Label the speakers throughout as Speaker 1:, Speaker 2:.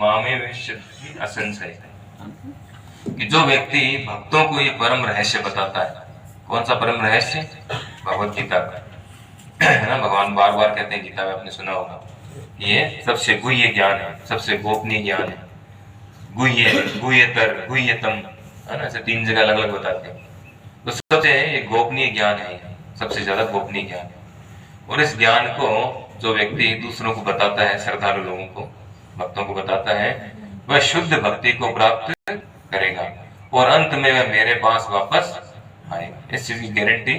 Speaker 1: मामे विशुद्धि असंशय, कि जो व्यक्ति भक्तों को ये परम रहस्य बताता है। कौन सा परम रहस्य? भगवत गीता का, है ना। भगवान बार बार कहते हैं गीता में, आपने सुना होगा, ये सबसे गुह्य ज्ञान है, सबसे गोपनीय ज्ञान है। गुह्य, गुह्यतर, गुह्यतम, है ना। ऐसे 3 जगह अलग अलग बताते हैं। तो सबसे ये गोपनीय ज्ञान है, सबसे ज्यादा गोपनीय ज्ञान है। और इस ज्ञान को जो व्यक्ति दूसरों को बताता है, श्रद्धालु लोगों को, भक्तों को बताता है, वह शुद्ध भक्ति को प्राप्त करेगा और अंत में वह मेरे पास वापस आएगा। इस चीज की गारंटी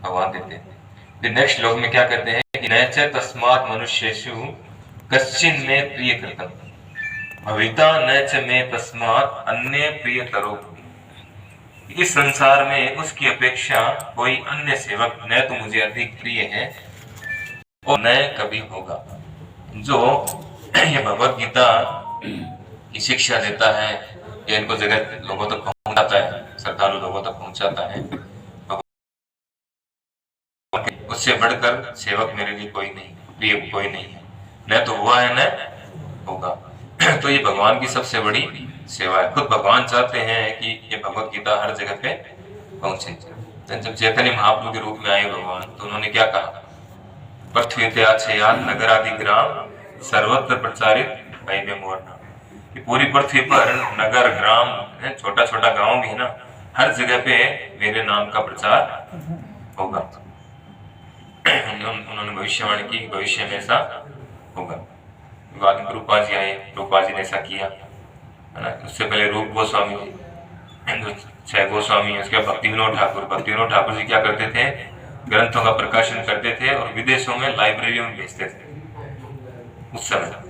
Speaker 1: भगवान देते हैं। फिर नेक्स्ट श्लोक में क्या कहते हैं कि न च तस्मात् मनुष्येषु कश्चिन में प्रिय कृतम भविता न च मे तस्मात् अन्य प्रियतरो। इस संसार में उसकी अपेक्षा कोई अन्य सेवक न तो मुझे अधिक प्रिय है और न कभी होगा। जो ये भगवत गीता की शिक्षा देता है, ये इनको जगत लोगों तक पहुंचाता है, श्रद्धालु लोगों तक पहुंचाता है, उससे बढ़कर सेवक मेरे लिए कोई नहीं, प्रिय कोई नहीं है। न तो हुआ है न होगा। तो ये भगवान की सबसे बड़ी सेवा है। खुद भगवान चाहते हैं कि ये भगवत गीता हर जगह पे पहुंचे। जब चैतन्य महाप्रभु के रूप में आए भगवान, तो उन्होंने क्या कहा? पृथ्वी नगर आदि ग्राम सर्वत्र प्रचारित भय मोरना, कि पूरी पृथ्वी पर नगर ग्राम है, छोटा छोटा गांव भी है ना, हर जगह पे मेरे नाम का प्रचार होगा। उन्होंने भविष्यवाणी की, भविष्य में ऐसा होगा। बाद में रूपा जी आए, रूपा जी ने ऐसा किया, है ना। उससे पहले रूप गोस्वामी जी, 6 गोस्वामी, उसके बाद भक्ति विनोद ठाकुर। भक्ति विनोद ठाकुर जी क्या करते थे? ग्रंथों का प्रकाशन करते थे और विदेशों में लाइब्रेरियों में भेजते थे उस समय।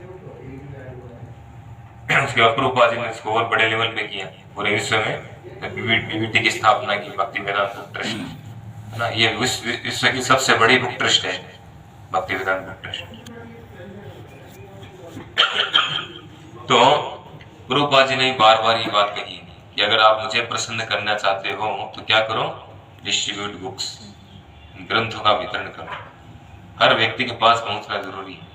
Speaker 1: उसके बाद रूपा जी ने इसको और बड़े लेवल पे किया, पूरे विश्व में बीबीटी की स्थापना की, भक्ति वेदांत बुक ट्रस्ट, है ना। ये विश्व की सबसे बड़ी बुक ट्रस्ट है, भक्ति वेदांत बुक ट्रस्ट। तो रूपा जी ने बार बार ये बात कही कि अगर आप मुझे प्रसन्न करना चाहते हो तो क्या करो? डिस्ट्रीब्यूट बुक्स, ग्रंथों का वितरण करो। हर व्यक्ति के पास पहुंचना जरूरी है।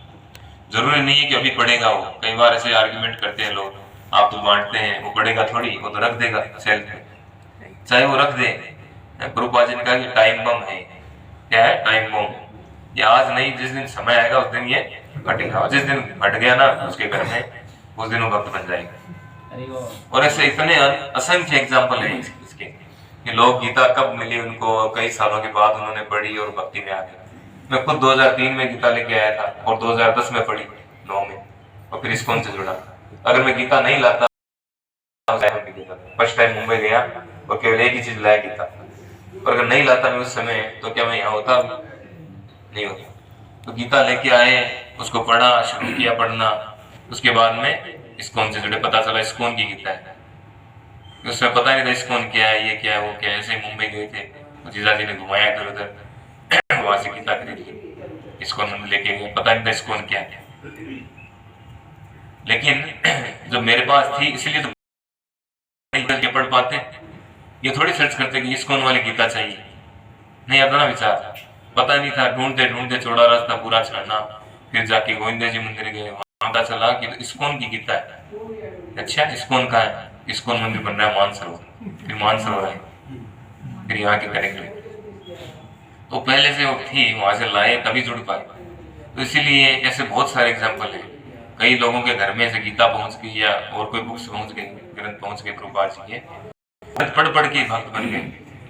Speaker 1: जरूरी नहीं है कि अभी पढ़ेगा वो। कई बार ऐसे आर्ग्यूमेंट करते हैं लोग, आप तो बांटते हैं, वो पढ़ेगा थोड़ी, वो तो रख देगा सेल्फ में, चाहे वो रख दे। रूपा जी ने कहा कि टाइम बम है। क्या है? Time bomb. ये आज नहीं, जिस दिन समय आएगा उस दिन ये घटेगा। जिस दिन घट गया ना उसके घर में, उस दिन वो भक्त बन जाएगा। और ऐसे इतने असंख्य एग्जाम्पल है इसके, कि लोग गीता कब मिली उनको, कई सालों के बाद उन्होंने पढ़ी और भक्ति में आ गए। मैं खुद 2003 में गीता लेके आया था और 2010 में पढ़ी, 9 में, और फिर इस्कॉन से जुड़ा। अगर मैं गीता नहीं लाता, फर्स्ट टाइम मुंबई गया और केवल एक ही चीज लाया, गीता। और अगर नहीं लाता मैं उस समय, तो क्या मैं यहाँ होता? नहीं होता। तो गीता लेके आए, उसको पढ़ा, शुरू किया पढ़ना। उसके बाद में इस्कॉन से जुड़े, पता चला इस्कॉन की गीता है। उसमें पता नहीं था इस्कॉन क्या है, ये क्या है, वो क्या है। ऐसे मुंबई गए थे, जीजा जी ने घुमाया इधर उधर, वहां से गीता खरीद ली, इस्कॉन मंदिर लेके गए। पता नहीं था इस्कॉन क्या है, लेकिन जब मेरे पास थी इसलिए तो नहीं पढ़ पाते। ये थोड़ी सर्च करते कि इस्कॉन वाली गीता चाहिए, नहीं आता ना विचार। पता नहीं था, ढूंढते ढूंढते चौड़ा रास्ता पूरा चढ़ना, फिर जाके गोविंदा जी मंदिर गए, वहां पता चला कि इस्कॉन की गीता है। अच्छा, इस्कॉन का है? इस्कॉन मंदिर बन रहा है मानसरोवर, फिर मानसरोवर है, फिर यहाँ के करेक्ट। तो पहले से वो थी, वहां से लाए तभी जुड़ पाए। तो इसीलिए ऐसे बहुत सारे एग्जाम्पल हैं। कई लोगों के घर में से गीता पहुंच गई या और कोई बुक्स पहुंच गई, ग्रंथ पहुंच गए प्रभुपाद जी के, पढ़ पढ़ के भक्त बन गए।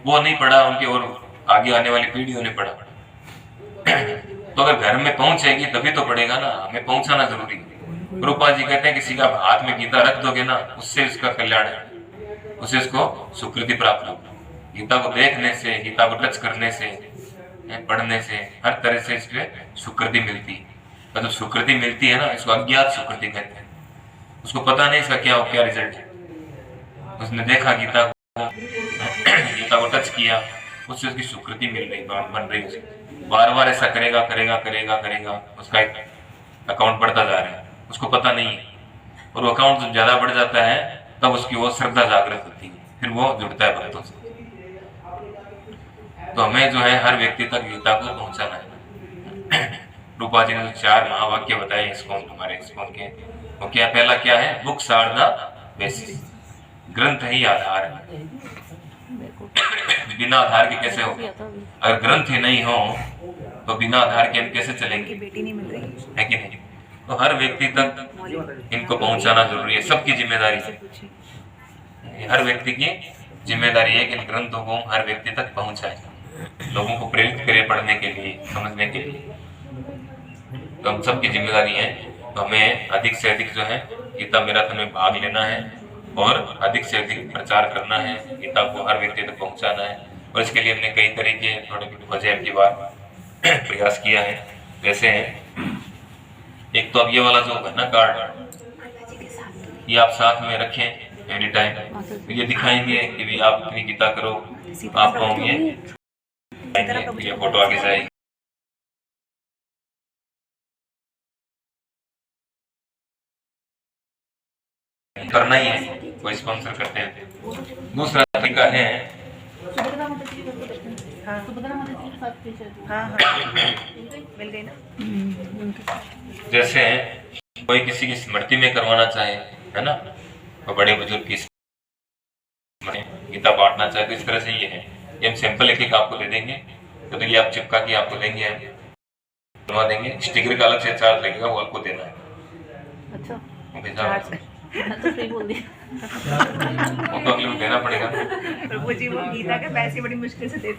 Speaker 1: वो नहीं पढ़ा, उनके और आगे आने वाली पीढ़ियों ने पढ़ा। तो अगर घर में पहुंचेगी तभी तो पढ़ेगा ना, हमें पहुंचाना जरूरी है। प्रभुपाद जी कहते हैं किसी का हाथ में गीता रख दोगे ना, उससे उसका कल्याण है, उससे उसको सुकृति प्राप्त होगी। गीता को देखने से, गीता को टच करने से, पढ़ने से, हर तरह से इसमें सुकृति मिलती है। मतलब सुकृति मिलती है ना, इसको अज्ञात सुकृति कहते हैं। उसको पता नहीं इसका क्या रिजल्ट है। उसने देखा गीता को, गीता को टच किया, उससे उसकी सुकृति मिल रही, बन रही उसकी। बार बार ऐसा करेगा करेगा करेगा करेगा, उसका एक अकाउंट बढ़ता जा रहा है, उसको पता नहीं है। और वो अकाउंट जब ज्यादा बढ़ जाता है तब उसकी वो श्रद्धा जागृत होती है, फिर वो जुड़ता है भक्तों से। तो हमें जो है हर व्यक्ति तक गीता को पहुंचाना है। रूपा जी ने 4 महावाक्य बताए इस्कॉन, हमारे इस्कॉन के, वो क्या, पहला क्या है, बुक्स आर द बेसिस, ग्रंथ ही आधार है। बिना आधार के कैसे होगा? अगर ग्रंथ ही नहीं हो तो बिना आधार के हम कैसे चलेंगे,
Speaker 2: बेटी नहीं मिल रही
Speaker 1: है कि नहीं? तो हर व्यक्ति तक इनको पहुंचाना जरूरी है, सबकी जिम्मेदारी है। हर व्यक्ति की जिम्मेदारी है कि इन ग्रंथों को हर व्यक्ति तक पहुंचाए, लोगों को प्रेरित करे पढ़ने के लिए, समझने के लिए। तो हम सबकी जिम्मेदारी है, तो हमें अधिक से अधिक जो है गीता मैराथन में भाग लेना है और अधिक से अधिक प्रचार करना है, गीता को हर व्यक्ति तक पहुंचाना है। और इसके लिए हमने कई तरीके थोड़े वजह की बार प्रयास किया है। जैसे एक तो अब ये वाला जो है ना कार्ड, ये आप साथ में रखें एनी टाइम, तो ये दिखाएंगे कि भी आप इतनी गीता करो, आपको हम ये फोटो आगे से आएगी। करना ही है, कोई स्पॉन्सर करते हैं। दूसरा तरीका है,
Speaker 2: हाँ मिल गई ना।
Speaker 1: जैसे कोई किसी की स्मृति में करवाना चाहे, है ना, तो बड़े बुजुर्ग की गीता बांटना चाहे, तो इस तरह से ये है, ये हम सैंपल एक आपको दे देंगे, तो ये आप चिपका के आपको देंगे, बनवा देंगे। स्टिकर का अलग से चार्ज लगेगा, वो आपको देना है।
Speaker 2: अच्छा,
Speaker 3: तो फ्री बोल दिया।
Speaker 1: वो तो अगले में देना पड़ेगा।
Speaker 2: प्रभु जी वो गीता के पैसे बड़ी मुश्किल से देते